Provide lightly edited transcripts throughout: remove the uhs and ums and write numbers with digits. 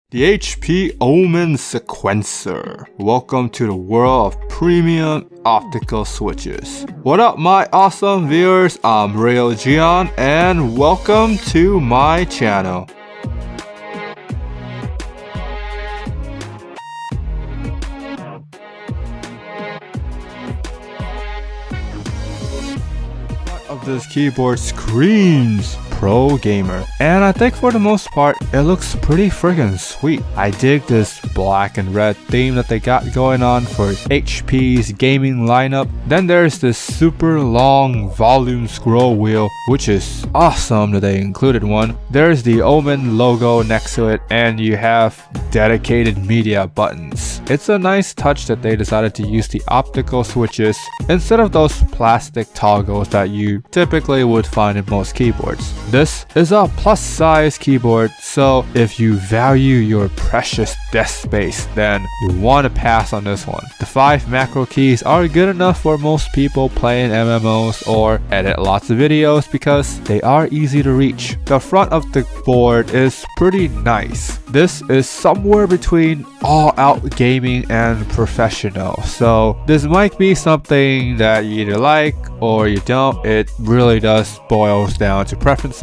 The HP Omen sequencer. Welcome to the world of premium optical switches. What up my awesome viewers, I'm Real Gian and welcome to my channel. Of this keyboard screams pro gamer, and I think for the most part it looks pretty friggin' sweet. I dig this black and red theme that they got going on for HP's gaming lineup. Then there's this super long volume scroll wheel, which is awesome that they included one. There's the Omen logo next to it, and you have dedicated media buttons. It's a nice touch that they decided to use the optical switches instead of those plastic toggles that you typically would find in most keyboards. This is a plus size keyboard, so if you value your precious desk space, then you want to pass on this one. The 5 macro keys are good enough for most people playing MMOs or edit lots of videos because they are easy to reach. The front of the board is pretty nice. This is somewhere between all-out gaming and professional, so this might be something that you either like or you don't. It really does boils down to preferences.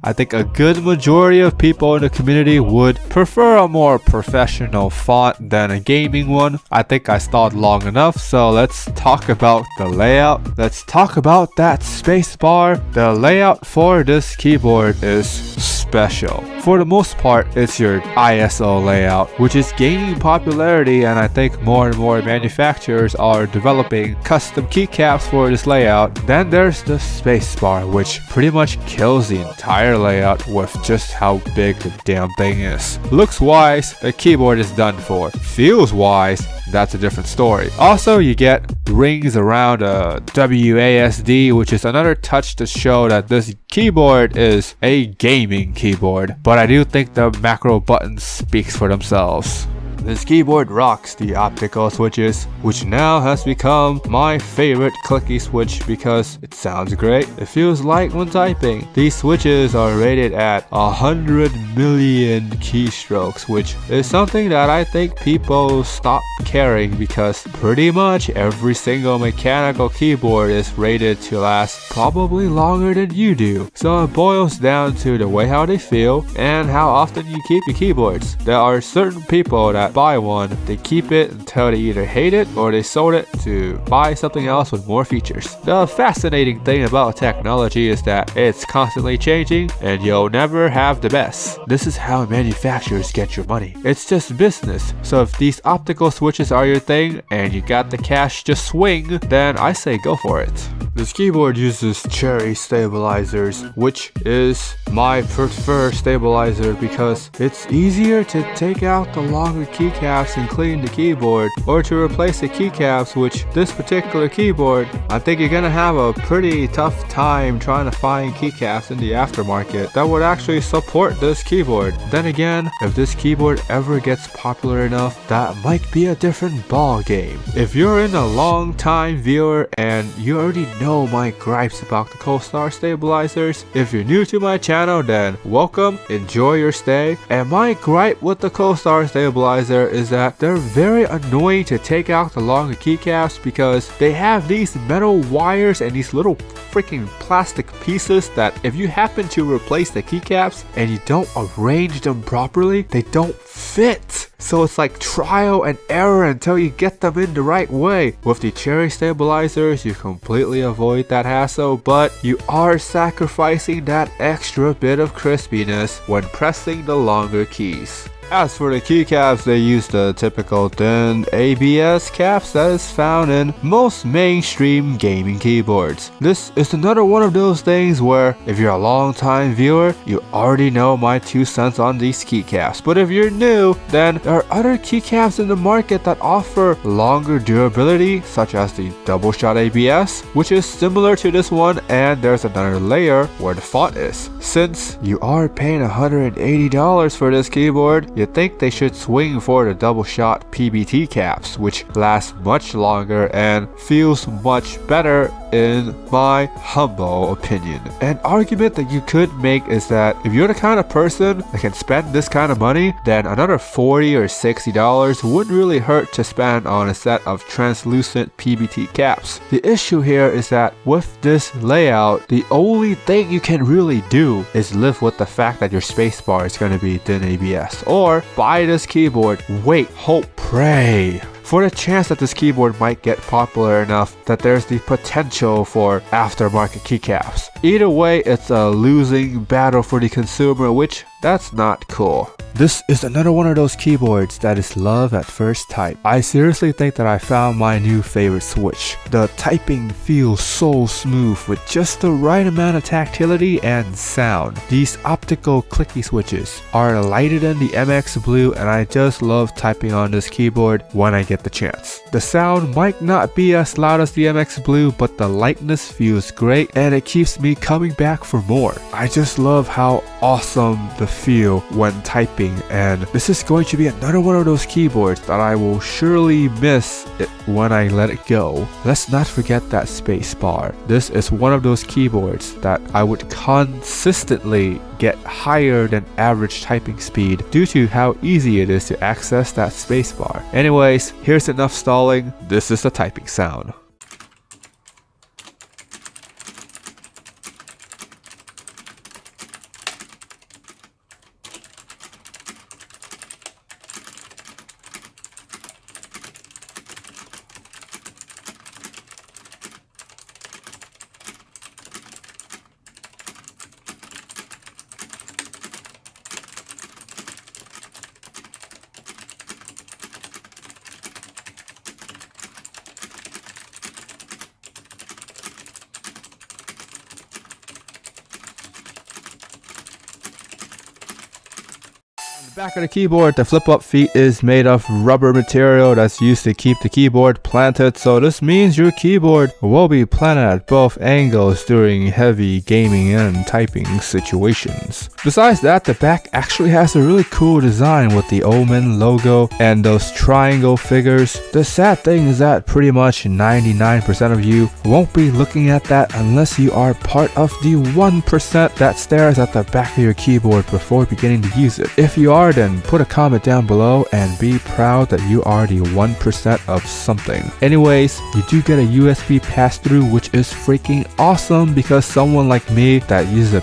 I think a good majority of people in the community would prefer a more professional font than a gaming one. I think I stalled long enough, so let's talk about the layout. Let's talk about that spacebar. The layout for this keyboard is special. For the most part, it's your ISO layout, which is gaining popularity, and I think more and more manufacturers are developing custom keycaps for this layout. Then there's the spacebar, which pretty much kills the entire layout with just how big the damn thing is. Looks wise, the keyboard is done for. Feels wise, that's a different story. Also, you get rings around a WASD, which is another touch to show that this keyboard is a gaming keyboard, but I do think the macro buttons speaks for themselves. This keyboard rocks the optical switches, which now has become my favorite clicky switch because it sounds great. It feels light when typing. These switches are rated at 100 million keystrokes, which is something that I think people stop caring because pretty much every single mechanical keyboard is rated to last probably longer than you do. So it boils down to the way how they feel and how often you keep your keyboards. There are certain people that buy one, they keep it until they either hate it or they sold it to buy something else with more features. The fascinating thing about technology is that it's constantly changing and you'll never have the best. This is how manufacturers get your money. It's just business. So if these optical switches are your thing and you got the cash to swing, then I say go for it. This keyboard uses cherry stabilizers, which is my preferred stabilizer because it's easier to take out the longer keycaps and clean the keyboard, or to replace the keycaps, which this particular keyboard, I think you're gonna have a pretty tough time trying to find keycaps in the aftermarket that would actually support this keyboard. Then again, if this keyboard ever gets popular enough, that might be a different ball game. If you're in a long time viewer and you already know my gripes about the Co-Star stabilizers, if you're new to my channel, then welcome, enjoy your stay. And my gripe with the Co-Star stabilizer is that they're very annoying to take out the longer keycaps because they have these metal wires and these little freaking plastic pieces that if you happen to replace the keycaps and you don't arrange them properly, they don't fit. So it's like trial and error until you get them in the right way. With the cherry stabilizers, you completely avoid that hassle, but you are sacrificing that extra bit of crispiness when pressing the longer keys. As for the keycaps, they use the typical thin ABS caps that is found in most mainstream gaming keyboards. This is another one of those things where if you're a long time viewer, you already know my 2 cents on these keycaps. But if you're new, then there are other keycaps in the market that offer longer durability, such as the double shot ABS, which is similar to this one, and there's another layer where the font is. Since you are paying $180 for this keyboard, you'd think they should swing for the double shot PBT caps, which last much longer and feels much better in my humble opinion. An argument that you could make is that if you're the kind of person that can spend this kind of money, then another $40 or $60 wouldn't really hurt to spend on a set of translucent PBT caps. The issue here is that with this layout, the only thing you can really do is live with the fact that your spacebar is going to be thin ABS, or buy this keyboard, wait, hope, pray for the chance that this keyboard might get popular enough that there's the potential for aftermarket keycaps. Either way, it's a losing battle for the consumer, which that's not cool. This is another one of those keyboards that is love at first type. I seriously think that I found my new favorite switch. The typing feels so smooth with just the right amount of tactility and sound. These optical clicky switches are lighter than the MX Blue, and I just love typing on this keyboard when I get the chance. The sound might not be as loud as the MX Blue, but the lightness feels great and it keeps me coming back for more. I just love how awesome the feel when typing, and this is going to be another one of those keyboards that I will surely miss it when I let it go. Let's not forget that space bar. This is one of those keyboards that I would consistently get higher than average typing speed due to how easy it is to access that space bar. Anyways, here's enough stalling. This is the typing sound. The back of the keyboard, the flip-up feet is made of rubber material that's used to keep the keyboard planted, so this means your keyboard will be planted at both angles during heavy gaming and typing situations. Besides that, the back actually has a really cool design with the Omen logo and those triangle figures. The sad thing is that pretty much 99% of you won't be looking at that unless you are part of the 1% that stares at the back of your keyboard before beginning to use it. If you are, then put a comment down below and be proud that you are the 1% of something. Anyways, you do get a USB pass-through, which is freaking awesome because someone like me that uses a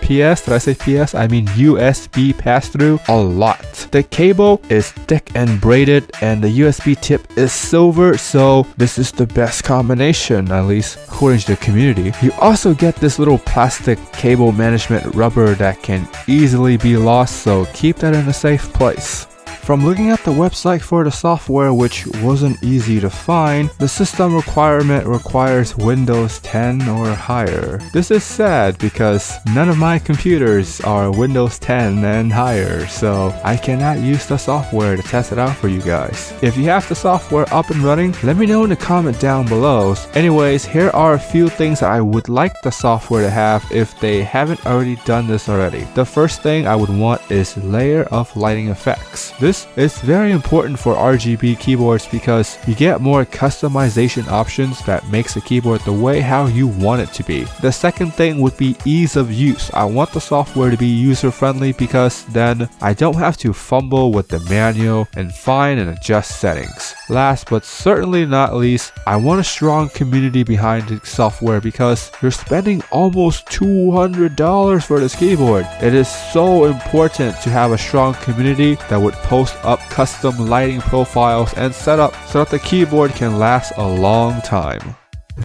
did I say PS? I mean USB pass-through a lot. The cable is thick and braided and the USB tip is silver, so this is the best combination, at least according to the community. You also get this little plastic cable management rubber that can easily be lost, so keep that in a safe place. From looking at the website for the software, which wasn't easy to find, the system requirement requires Windows 10 or higher. This is sad because none of my computers are Windows 10 and higher, so I cannot use the software to test it out for you guys. If you have the software up and running, let me know in the comment down below. Anyways, here are a few things that I would like the software to have if they haven't already done this already. The first thing I would want is layer of lighting effects. This is very important for RGB keyboards because you get more customization options that makes the keyboard the way how you want it to be. The second thing would be ease of use. I want the software to be user friendly because then I don't have to fumble with the manual and find and adjust settings. Last but certainly not least, I want a strong community behind the software because you're spending almost $200 for this keyboard. It is so important to have a strong community that would post up custom lighting profiles and setup so that the keyboard can last a long time.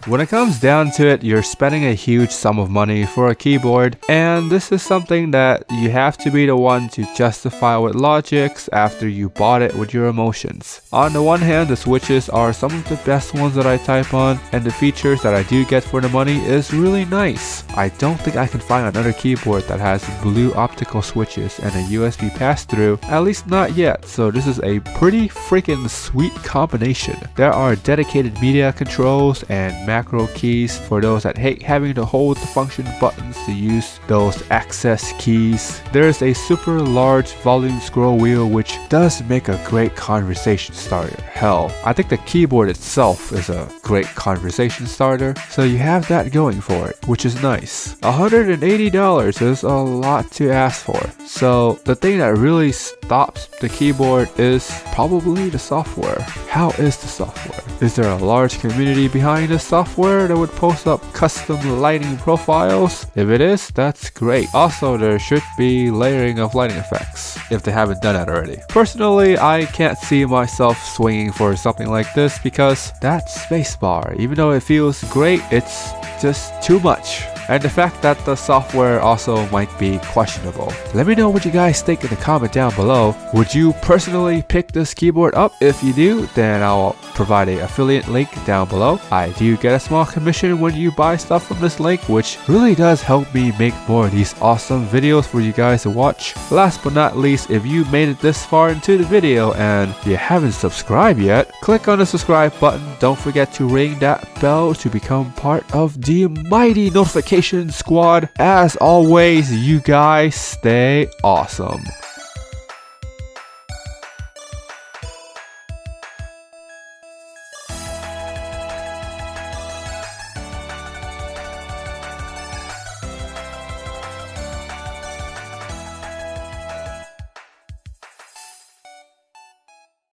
When it comes down to it, you're spending a huge sum of money for a keyboard, and this is something that you have to be the one to justify with logics after you bought it with your emotions. On the one hand, the switches are some of the best ones that I type on, and the features that I do get for the money is really nice. I don't think I can find another keyboard that has blue optical switches and a USB pass-through, at least not yet, so this is a pretty freaking sweet combination. There are dedicated media controls and macro keys for those that hate having to hold the function buttons to use those access keys. There's a super large volume scroll wheel which does make a great conversation starter. Hell, I think the keyboard itself is a great conversation starter, so you have that going for it, which is nice. $180 is a lot to ask for. So the thing that really stops the keyboard is probably the software. How is the software? Is there a large community behind the software that would post up custom lighting profiles? If it is, that's great. Also, there should be layering of lighting effects, if they haven't done that already. Personally, I can't see myself swinging for something like this because that spacebar, even though it feels great, it's just too much. And the fact that the software also might be questionable. Let me know what you guys think in the comment down below. Would you personally pick this keyboard up? If you do, then I'll provide an affiliate link down below. I do get a small commission when you buy stuff from this link, which really does help me make more of these awesome videos for you guys to watch. Last but not least, if you made it this far into the video and you haven't subscribed yet, click on the subscribe button. Don't forget to ring that bell to become part of the mighty notification squad. As always, you guys stay awesome.